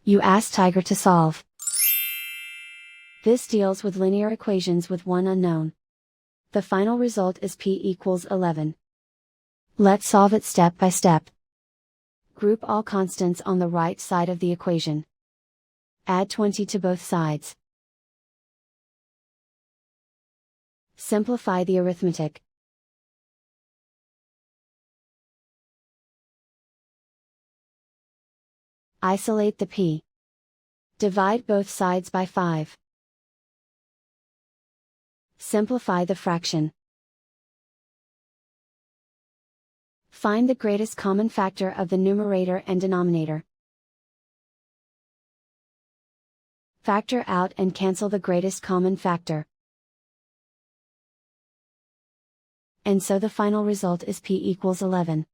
You ask Tiger to solve. This deals with linear equations with one unknown. The final result is p equals 11. Let's solve it step by step. Group all constants on the right side of the equation. Add 20 to both sides. Simplify the arithmetic. Isolate the p. Divide both sides by 5. Simplify the fraction. Find the greatest common factor of the numerator and denominator. Factor out and cancel the greatest common factor. And so the final result is p equals 11.